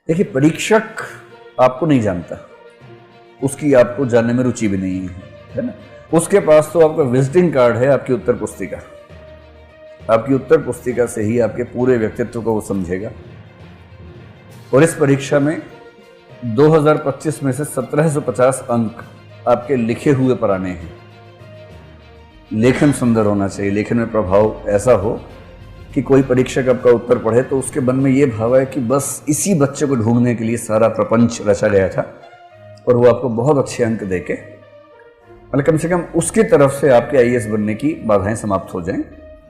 देखिए, परीक्षक आपको नहीं जानता, उसकी आपको जानने में रुचि भी नहीं है ना। उसके पास तो आपका विजिटिंग कार्ड है, आपकी उत्तर पुस्तिका। आपकी उत्तर पुस्तिका से ही आपके पूरे व्यक्तित्व को वो समझेगा। और इस परीक्षा में 2025 में से 1750 अंक आपके लिखे हुए पर आने हैं। लेखन सुंदर होना चाहिए, लेखन में प्रभाव ऐसा हो कि कोई परीक्षक आपका उत्तर पढ़े तो उसके मन में ये भाव है कि बस इसी बच्चे को ढूंढने के लिए सारा प्रपंच रचा गया था, और वो आपको बहुत अच्छे अंक देके, मतलब कम से कम उसकी तरफ से आपके आईएएस बनने की बाधाएं समाप्त हो जाएं।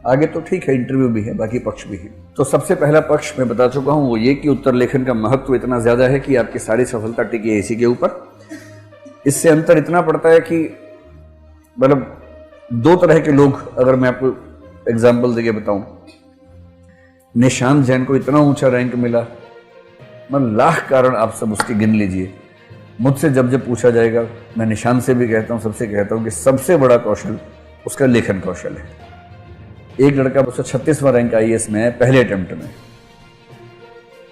आगे तो ठीक है, इंटरव्यू भी है, बाकी पक्ष भी है। तो सबसे पहला पक्ष मैं बता चुका हूं, वो ये कि उत्तर लेखन का महत्व इतना ज्यादा है कि आपकी सारी सफलता टिकी है इसी के ऊपर। इससे अंतर इतना पड़ता है कि मतलब दो तरह के लोग, अगर मैं आपको एग्जाम्पल देके बताऊं, निशांत जैन को इतना ऊंचा रैंक मिला, मतलब लाख कारण आप सब उसके गिन लीजिए। मुझसे जब जब पूछा जाएगा, मैं निशांत से भी कहता हूं, सबसे कहता हूं कि सबसे बड़ा कौशल उसका लेखन कौशल है। एक लड़का 236वां रैंक आईएएस में है पहले अटेम्प्ट में,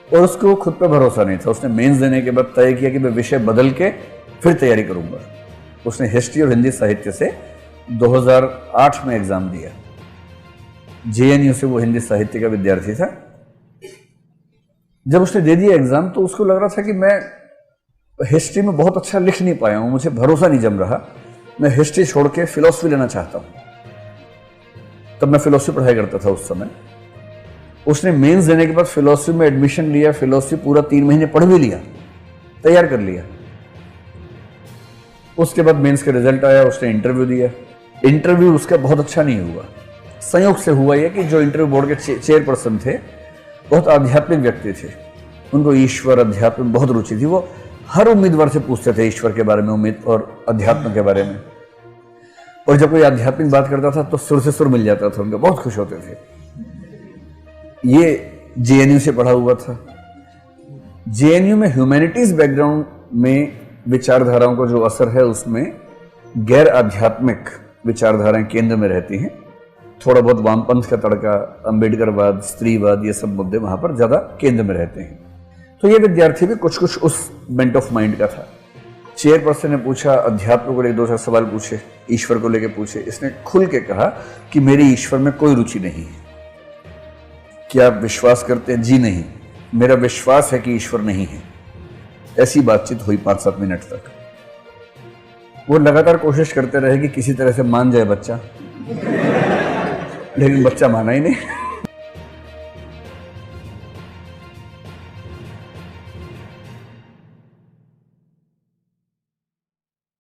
और उसको खुद पे भरोसा नहीं था। उसने मेंस देने के बाद तय किया कि मैं विषय बदल के फिर तैयारी करूंगा। उसने हिस्ट्री और हिंदी साहित्य से 2008 में एग्जाम दिया। जेएनयू से वो हिंदी साहित्य का विद्यार्थी था। जब उसने दे दिया एग्जाम तो उसको लग रहा था कि मैं हिस्ट्री में बहुत अच्छा लिख नहीं पाया हूं, मुझे भरोसा नहीं जम रहा, मैं हिस्ट्री छोड़ के फिलॉसफी लेना चाहता हूं। तब मैं फिलॉसफी पढ़ाई करता था उस समय। उसने मेंस देने के बाद फिलॉसफी में एडमिशन लिया, फिलॉसफी पूरा 3 महीने पढ़ भी लिया, तैयार कर लिया। उसके बाद मेंस का रिजल्ट आया, उसने इंटरव्यू दिया। इंटरव्यू उसका बहुत अच्छा नहीं हुआ। संयोग से हुआ यह कि जो इंटरव्यू बोर्ड के चेयरपर्सन थे बहुत आध्यात्मिक व्यक्ति थे, उनको ईश्वर अध्यात्म में बहुत रुचि थी। वो हर उम्मीदवार से पूछते थे ईश्वर के बारे में, उम्मीद और अध्यात्म के बारे में। और जब कोई आध्यात्मिक बात करता था तो सुर से सुर मिल जाता था उनका, बहुत खुश होते थे। ये जेएनयू से पढ़ा हुआ था। जेएनयू में ह्यूमैनिटीज बैकग्राउंड में विचारधाराओं का जो असर है, उसमें गैर आध्यात्मिक विचारधाराएं केंद्र में रहती हैं। थोड़ा बहुत वामपंथ का तड़का, अंबेडकरवाद, स्त्रीवाद, ये सब मुद्दे वहां पर ज्यादा केंद्र में रहते हैं। तो ये विद्यार्थी भी कुछ कुछ उस बेंट ऑफ माइंड का था। चेयरपर्सन ने पूछा, अध्यात्म को लेकर 2-4 सवाल पूछे, ईश्वर को लेकर पूछे। इसने खुल के कहा कि मेरी ईश्वर में कोई रुचि नहीं है। क्या आप विश्वास करते हैं? जी नहीं, मेरा विश्वास है कि ईश्वर नहीं है। ऐसी बातचीत हुई 5-7 मिनट तक। वो लगातार कोशिश करते रहे कि किसी तरह से मान जाए बच्चा, लेकिन बच्चा माना ही नहीं।